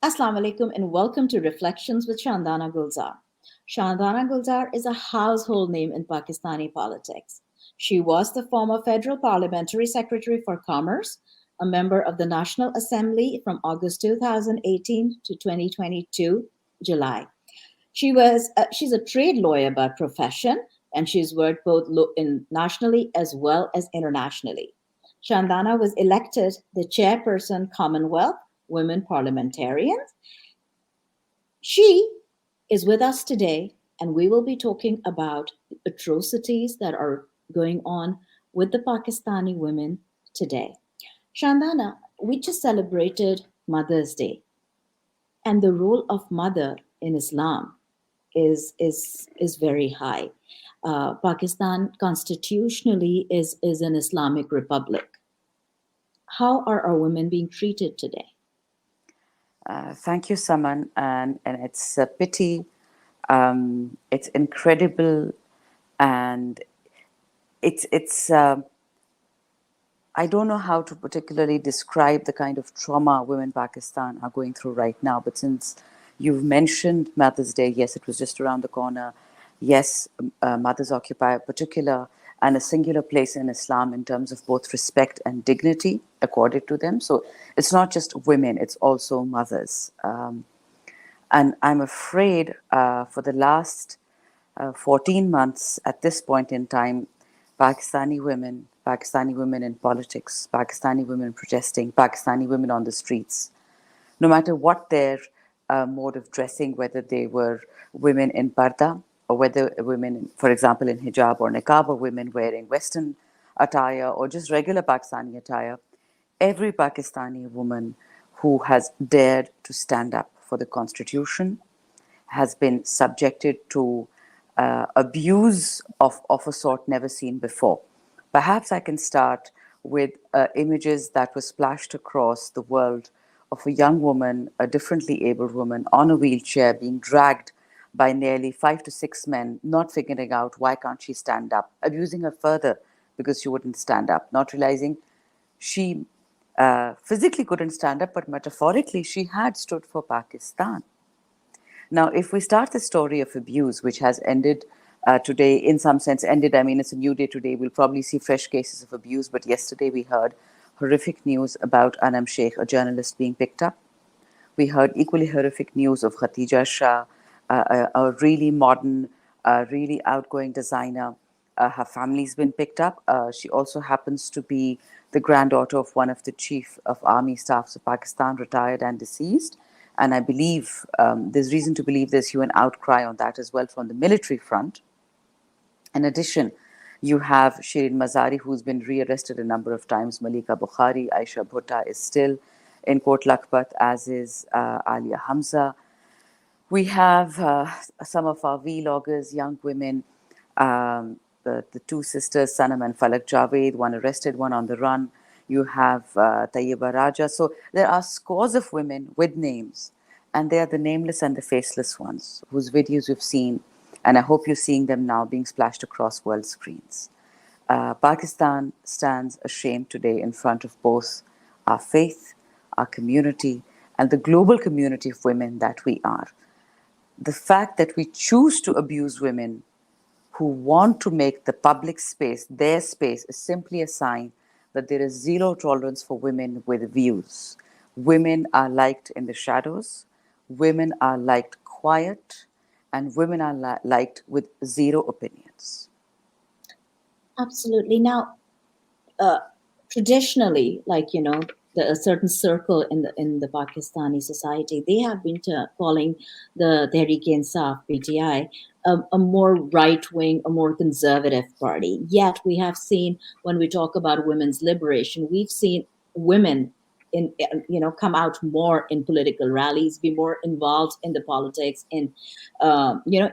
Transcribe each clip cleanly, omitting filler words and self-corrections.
Assalamu alaikum and welcome to Reflections with Shandana Gulzar. Shandana Gulzar is a household name in Pakistani politics. She was the former Federal Parliamentary Secretary for Commerce, a member of the National Assembly from August 2018 to 2022, July. She's a trade lawyer by profession, and she's worked both nationally as well as internationally. Shandana was elected the chairperson Commonwealth Women Parliamentarians. She is with us today, and we will be talking about atrocities that are going on with the Pakistani women today. Shandana, we just celebrated Mother's Day, and the role of mother in Islam is very high. Pakistan constitutionally is an Islamic republic. How are our women being treated today? Thank you, Saman. And it's a pity. It's incredible, and it's. I don't know how to particularly describe the kind of trauma women in Pakistan are going through right now. But since you've mentioned Mother's Day, yes, it was just around the corner. Yes, mothers occupy a particular and a singular place in Islam in terms of both respect and dignity accorded to them. So it's not just women; it's also mothers. And I'm afraid for the last 14 months at this point in time, Pakistani women in politics, Pakistani women protesting, Pakistani women on the streets, no matter what their mode of dressing, whether they were women in parda or whether women, for example, in hijab or niqab, or women wearing Western attire or just regular Pakistani attire, every Pakistani woman who has dared to stand up for the constitution has been subjected to abuse of a sort never seen before. Perhaps I can start with images that were splashed across the world of a young woman, a differently abled woman, on a wheelchair being dragged by nearly 5 to 6 men, not figuring out why can't she stand up, abusing her further because she wouldn't stand up, not realizing she physically couldn't stand up, but metaphorically she had stood for Pakistan. Now, if we start the story of abuse, which has ended today, in some sense, ended, I mean, it's a new day today. We'll probably see fresh cases of abuse. But yesterday we heard horrific news about Anam Sheikh, a journalist, being picked up. We heard equally horrific news of Khatija Shah, a really modern, really outgoing designer. Her family's been picked up. She also happens to be the granddaughter of one of the chief of army staffs of Pakistan, retired and deceased. And I believe there's reason to believe there's human outcry on that as well from the military front. In addition, you have Shirin Mazari, who's been rearrested a number of times. Malika Bukhari, Aisha Bhutta is still in Court Lakhpat, as is Alia Hamza. We have some of our vloggers, young women, the two sisters, Sanam and Falak Javed, one arrested, one on the run. You have Tayyiba Raja. So there are scores of women with names, and they are the nameless and the faceless ones whose videos we've seen, and I hope you're seeing them now being splashed across world screens. Pakistan stands ashamed today in front of both our faith, our community, and the global community of women that we are. The fact that we choose to abuse women who want to make the public space their space is simply a sign that there is zero tolerance for women with views. Women are liked in the shadows, women are liked quiet, and women are liked with zero opinions. Absolutely. Now, traditionally, a certain circle in the Pakistani society, they have been calling the Tehreek-e-Insaf (PTI) a more right wing, a more conservative party. Yet we have seen, when we talk about women's liberation, we've seen women come out more in political rallies, be more involved in the politics, in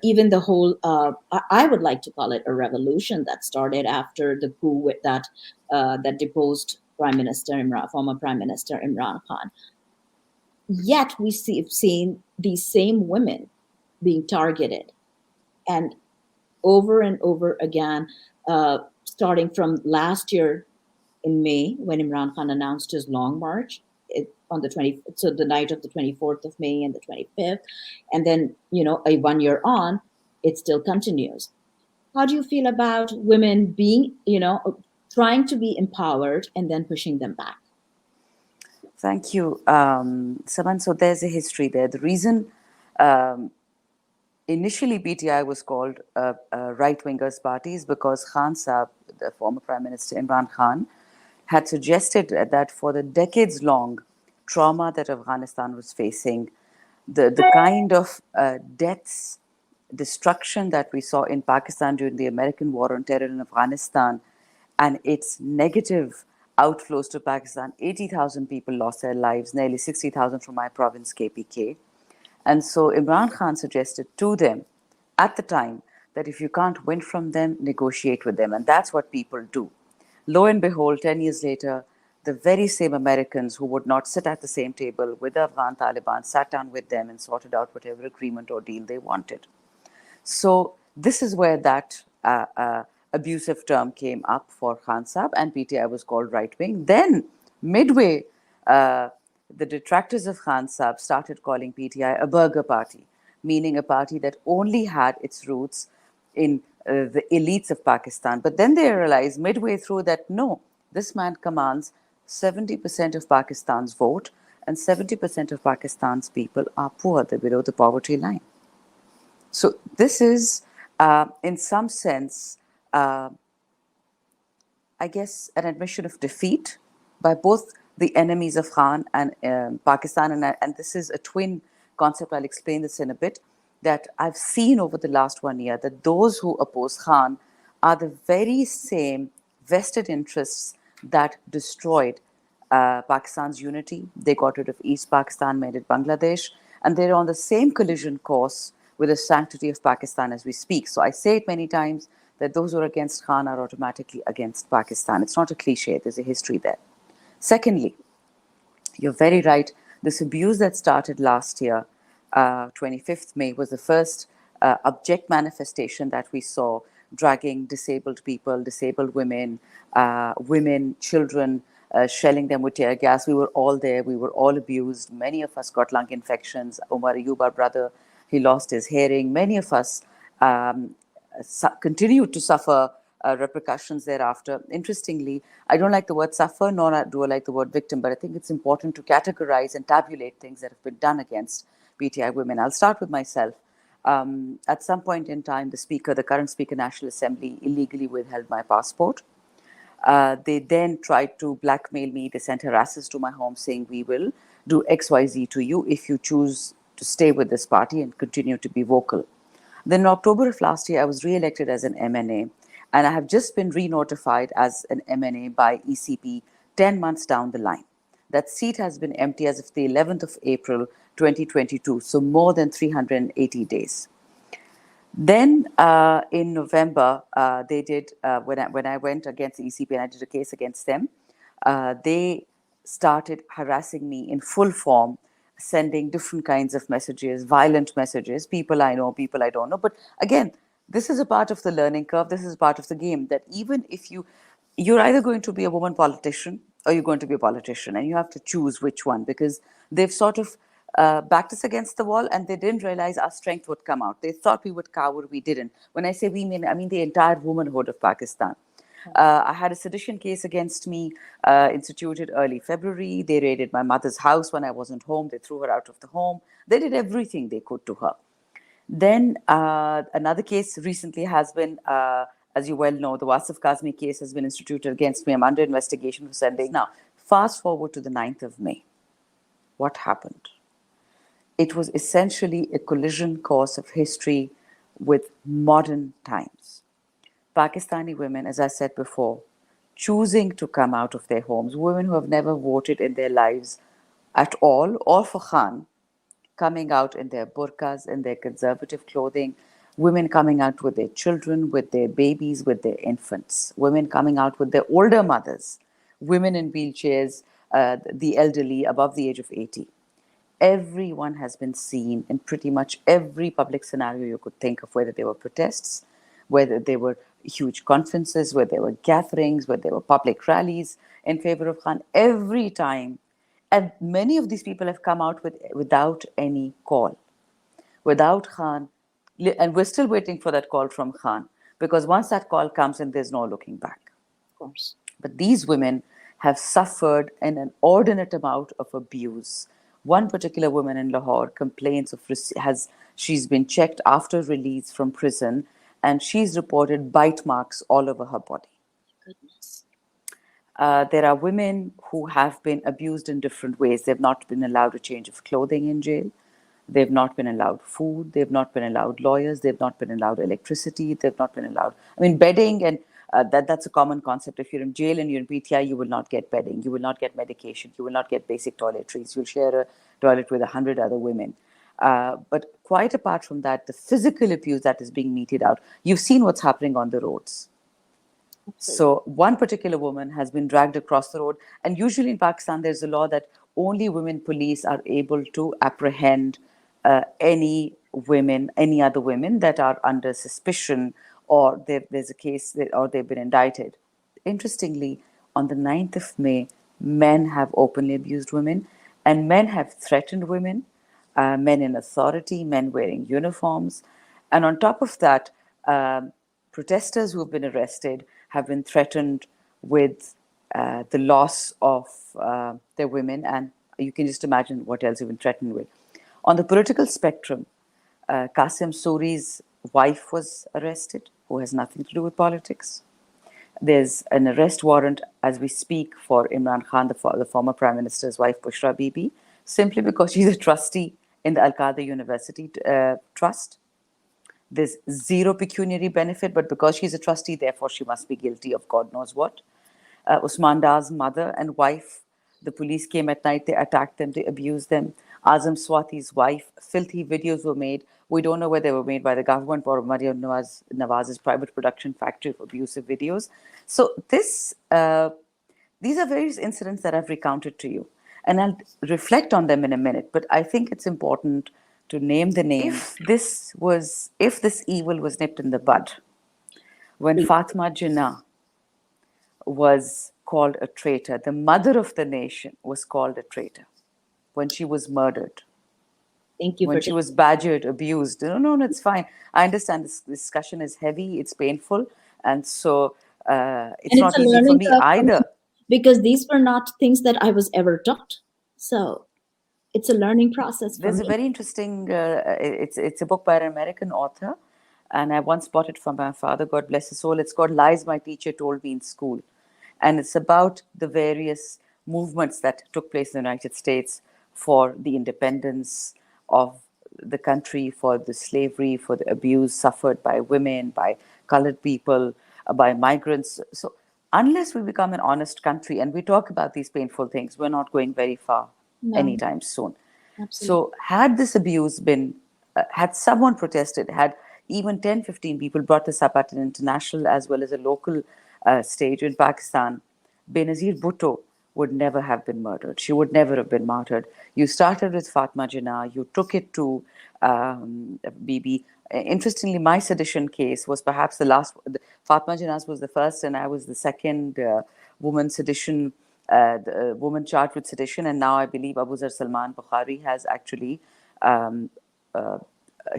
even the whole I would like to call it a revolution that started after the coup that deposed former Prime Minister Imran Khan. Yet we have seen these same women being targeted, and over again, starting from last year in May when Imran Khan announced his long march. on the 20, so the night of the 24th of May and the 25th, and then, a 1 year on, it still continues. How do you feel about women being, trying to be empowered and then pushing them back? Thank you, Saman. So there's a history there. The reason initially PTI was called right-wingers party is because Khan Saab, the former Prime Minister Imran Khan, had suggested that for the decades-long trauma that Afghanistan was facing, the kind of deaths, destruction that we saw in Pakistan during the American war on terror in Afghanistan, and its negative outflows to Pakistan, 80,000 people lost their lives, nearly 60,000 from my province, KPK. And so Imran Khan suggested to them at the time that if you can't win from them, negotiate with them. And that's what people do. Lo and behold, 10 years later, the very same Americans who would not sit at the same table with the Afghan Taliban sat down with them and sorted out whatever agreement or deal they wanted. So this is where that abusive term came up for Khan Saab, and PTI was called right wing. Then midway, the detractors of Khan Saab started calling PTI a burger party, meaning a party that only had its roots in the elites of Pakistan. But then they realized midway through that no, this man commands 70% of Pakistan's vote, and 70% of Pakistan's people are poor, they're below the poverty line. So this is, in some sense, I guess, an admission of defeat by both the enemies of Khan and Pakistan. And this is a twin concept. I'll explain this in a bit. That I've seen over the last 1 year that those who oppose Khan are the very same vested interests that destroyed Pakistan's unity. They got rid of East Pakistan, made it Bangladesh, and they're on the same collision course with the sanctity of Pakistan as we speak. So I say it many times that those who are against Khan are automatically against Pakistan. It's not a cliche, there's a history there. Secondly, you're very right, this abuse that started last year, 25th May, was the first abject manifestation that we saw, dragging disabled people, disabled women, children, shelling them with tear gas. We were all there. We were all abused. Many of us got lung infections. Omar Ayub, our brother, he lost his hearing. Many of us continued to suffer repercussions thereafter. Interestingly, I don't like the word suffer, nor do I like the word victim, but I think it's important to categorize and tabulate things that have been done against PTI women. I'll start with myself. At some point in time, the current Speaker, National Assembly, illegally withheld my passport. They then tried to blackmail me. They sent harassers to my home saying, we will do XYZ to you if you choose to stay with this party and continue to be vocal. Then in October of last year, I was re-elected as an MNA, and I have just been re-notified as an MNA by ECP 10 months down the line. That seat has been empty as of the 11th of April, 2022, so more than 380 days. Then in November, they did, when I went against the ECP and I did a case against them, they started harassing me in full form, sending different kinds of messages, violent messages, people I know, people I don't know. But again, this is a part of the learning curve. This is a part of the game, that even if you're either going to be a woman politician or you're going to be a politician, and you have to choose which one, because they've sort of backed us against the wall, and they didn't realize our strength would come out. They thought we would cower, we didn't. When I say we, I mean the entire womanhood of Pakistan. I had a sedition case against me instituted early February. They raided my mother's house when I wasn't home. They threw her out of the home. They did everything they could to her. Then another case recently has been, as you well know, the Wasif Kazmi case has been instituted against me. I'm under investigation for sending. Now, fast forward to the 9th of May. What happened? It was essentially a collision course of history with modern times. Pakistani women, as I said before, choosing to come out of their homes, women who have never voted in their lives at all, or for Khan, coming out in their burqas, in their conservative clothing, women coming out with their children, with their babies, with their infants, women coming out with their older mothers, women in wheelchairs, the elderly above the age of 80. Everyone has been seen in pretty much every public scenario you could think of, whether there were protests, whether there were huge conferences, whether there were gatherings, whether there were public rallies in favor of Khan. Every time And many of these people have come out without any call, without Khan. And we're still waiting for that call from Khan, because once that call comes in, there's no looking back. Of course. But these women have suffered an inordinate amount of abuse. One particular woman in Lahore complains of she's been checked after release from prison, and she's reported bite marks all over her body. Goodness. There are women who have been abused in different ways. They've not been allowed a change of clothing in jail. They've not been allowed food. They've not been allowed lawyers. They've not been allowed electricity. They've not been allowed, bedding. And that's a common concept. If you're in jail and you're in PTI, you will not get bedding. You will not get medication. You will not get basic toiletries. You'll share a toilet with 100 other women. But quite apart from that, the physical abuse that is being meted out, you've seen what's happening on the roads. So one particular woman has been dragged across the road. And usually in Pakistan, there's a law that only women police are able to apprehend any other women that are under suspicion, or there's a case or they've been indicted. Interestingly, on the 9th of May, men have openly abused women, and men have threatened women, men in authority, men wearing uniforms. And on top of that, protesters who have been arrested have been threatened with the loss of their women, and you can just imagine what else they've been threatened with. On the political spectrum, Qasim Suri's wife was arrested, who has nothing to do with politics. There's an arrest warrant as we speak for Imran Khan, the former Prime Minister's wife, Bushra Bibi, simply because she's a trustee in the Al-Qaeda University Trust. There's zero pecuniary benefit, but because she's a trustee, therefore she must be guilty of God knows what. Usman Da's mother and wife, the police came at night, they attacked them, they abused them. Azam Swati's wife, filthy videos were made. We don't know whether they were made by the government or Maryam Nawaz's private production factory of abusive videos. So these are various incidents that I've recounted to you. And I'll reflect on them in a minute. But I think it's important to name the names. If this evil was nipped in the bud, when Fatima Jinnah was called a traitor, the mother of the nation was called a traitor when she was murdered. Thank you. When she was badgered, abused. No, it's fine. I understand this discussion is heavy, it's painful, and so it's not easy for me either. Because these were not things that I was ever taught. So it's a learning process. There's a very interesting, it's a book by an American author, and I once bought it from my father, God bless his soul. It's called Lies My Teacher Told Me in School. And it's about the various movements that took place in the United States for the independence of the country, for the slavery, for the abuse suffered by women, by colored people, by migrants. So unless we become an honest country and we talk about these painful things, we're not going very far anytime soon. Absolutely. So had this abuse been, had someone protested, had even 10, 15 people brought this up at an international as well as a local stage in Pakistan, Benazir Bhutto would never have been murdered. She would never have been martyred. You started with Fatma Jinnah, you took it to Bibi. Interestingly, my sedition case was perhaps the last. Fatma Jinnah's was the first, and I was the second woman sedition, the woman charged with sedition. And now I believe Abu Zar Salman Bukhari has actually,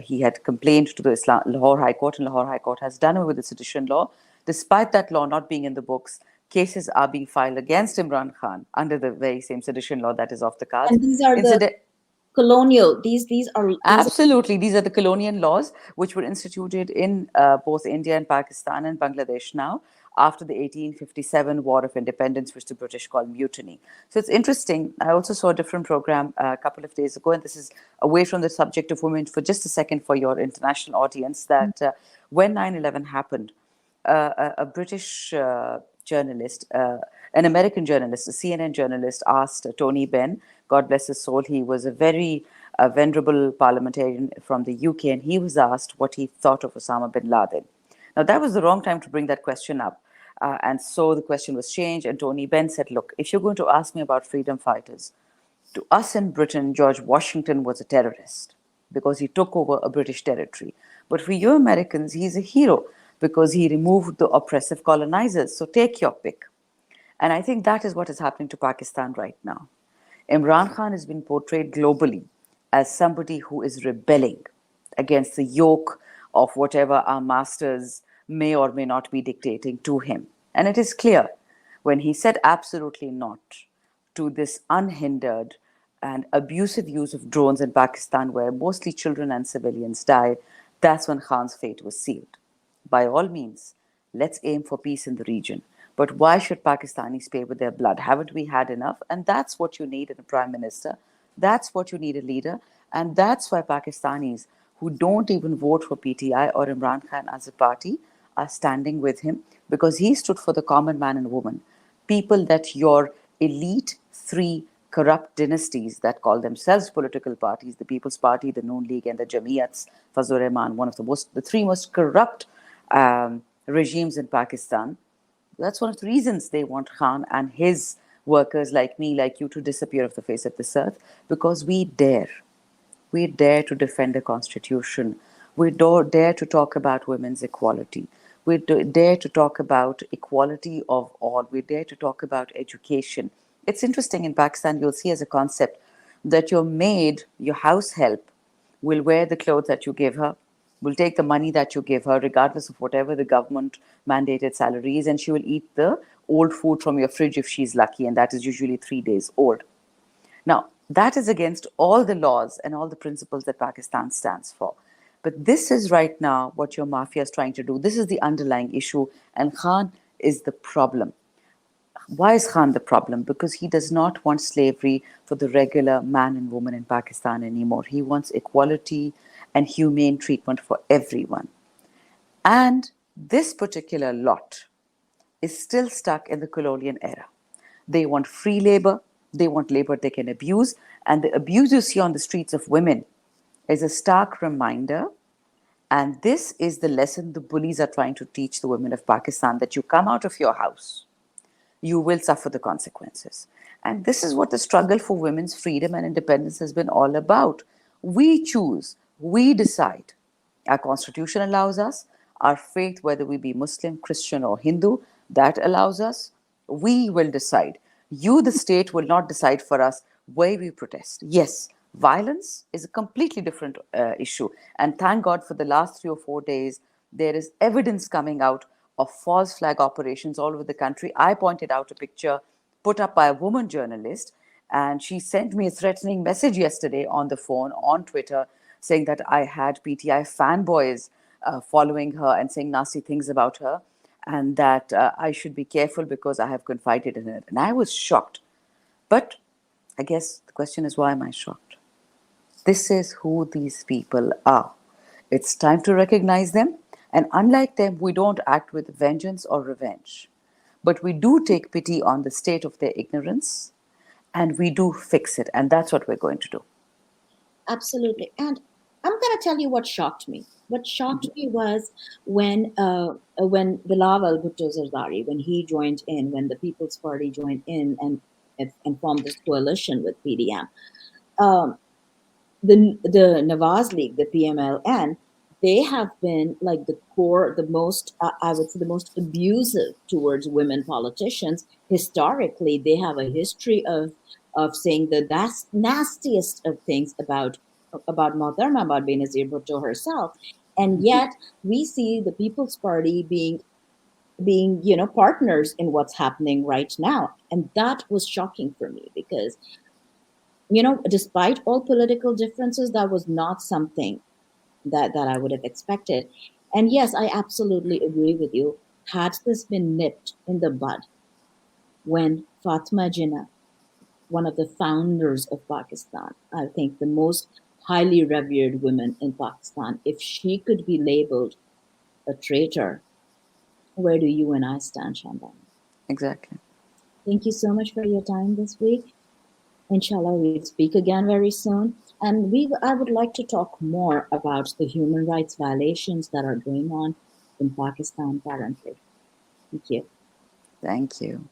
he had complained to the Lahore High Court, and Lahore High Court has done away with the sedition law. Despite that law not being in the books, cases are being filed against Imran Khan under the very same sedition law that is off the cards. And these are the colonial. These are absolutely. These are the colonial laws which were instituted in both India and Pakistan and Bangladesh now after the 1857 War of Independence, which the British called mutiny. So it's interesting. I also saw a different program a couple of days ago, and this is away from the subject of women for just a second for your international audience, that when 9/11 happened, a British journalist, an American journalist, a CNN journalist, asked Tony Benn, God bless his soul, he was a very venerable parliamentarian from the UK, and he was asked what he thought of Osama bin Laden. Now, that was the wrong time to bring that question up. And so the question was changed, and Tony Benn said, look, if you're going to ask me about freedom fighters, to us in Britain, George Washington was a terrorist because he took over a British territory. But for you Americans, he's a hero because he removed the oppressive colonizers. So take your pick. And I think that is what is happening to Pakistan right now. Imran Khan has been portrayed globally as somebody who is rebelling against the yoke of whatever our masters may or may not be dictating to him. And it is clear when he said absolutely not to this unhindered and abusive use of drones in Pakistan, where mostly children and civilians died, that's when Khan's fate was sealed. By all means, let's aim for peace in the region. But why should Pakistanis pay with their blood? Haven't we had enough? And that's what you need in a prime minister. That's what you need a leader. And that's why Pakistanis who don't even vote for PTI or Imran Khan as a party are standing with him, because he stood for the common man and woman. People that your elite three corrupt dynasties that call themselves political parties, the People's Party, the Noon League, and the Jamiats Fazl Rahman, the three most corrupt regimes in Pakistan. That's one of the reasons they want Khan and his workers like me, like you, to disappear off the face of this earth, because we dare. We dare to defend the Constitution. We dare to talk about women's equality. We dare to talk about equality of all. We dare to talk about education. It's interesting in Pakistan, you'll see as a concept that your maid, your house help, will wear the clothes that you give her, will take the money that you give her, regardless of whatever the government mandated salary is, and she will eat the old food from your fridge if she's lucky, and that is usually 3 days old. Now, that is against all the laws and all the principles that Pakistan stands for. But this is right now what your mafia is trying to do. This is the underlying issue, and Khan is the problem. Why is Khan the problem? Because he does not want slavery for the regular man and woman in Pakistan anymore. He wants equality and humane treatment for everyone. And this particular lot is still stuck in the colonial era. They want free labor, they want labor they can abuse, and the abuse you see on the streets of women is a stark reminder. And this is the lesson the bullies are trying to teach the women of Pakistan, that you come out of your house, you will suffer the consequences. And this is what the struggle for women's freedom and independence has been all about. We choose, we decide. Our constitution allows us, our faith, whether we be Muslim, Christian, or Hindu, that allows us. We will decide. You, the state, will not decide for us where we protest. Yes, violence is a completely different issue. And thank God for the last 3 or 4 days, there is evidence coming out of false flag operations all over the country. I pointed out a picture put up by a woman journalist, and she sent me a threatening message yesterday on the phone, on Twitter, saying that I had PTI fanboys following her and saying nasty things about her, and that I should be careful because I have confided in it. And I was shocked. But I guess the question is, why am I shocked? This is who these people are. It's time to recognize them. And unlike them, we don't act with vengeance or revenge. But we do take pity on the state of their ignorance, and we do fix it. And that's what we're going to do. Absolutely. And I'm going to tell you what shocked me. What shocked me was when Bilawal Bhutto Zardari, when he joined in, when the People's Party joined in and formed this coalition with PDM. The Nawaz League, the PMLN, they have been like the most, I would say, the most abusive towards women politicians. Historically, they have a history of saying the nastiest of things about Mohtarma, about Benazir Bhutto herself. And yet we see the People's Party being partners in what's happening right now. And that was shocking for me because despite all political differences, that was not something that I would have expected. And yes, I absolutely agree with you. Had this been nipped in the bud when Fatma Jinnah, one of the founders of Pakistan, I think the most highly revered woman in Pakistan, if she could be labeled a traitor, where do you and I stand, Shandana? Exactly. Thank you so much for your time this week. Inshallah, we'll speak again very soon. And I would like to talk more about the human rights violations that are going on in Pakistan currently. Thank you. Thank you.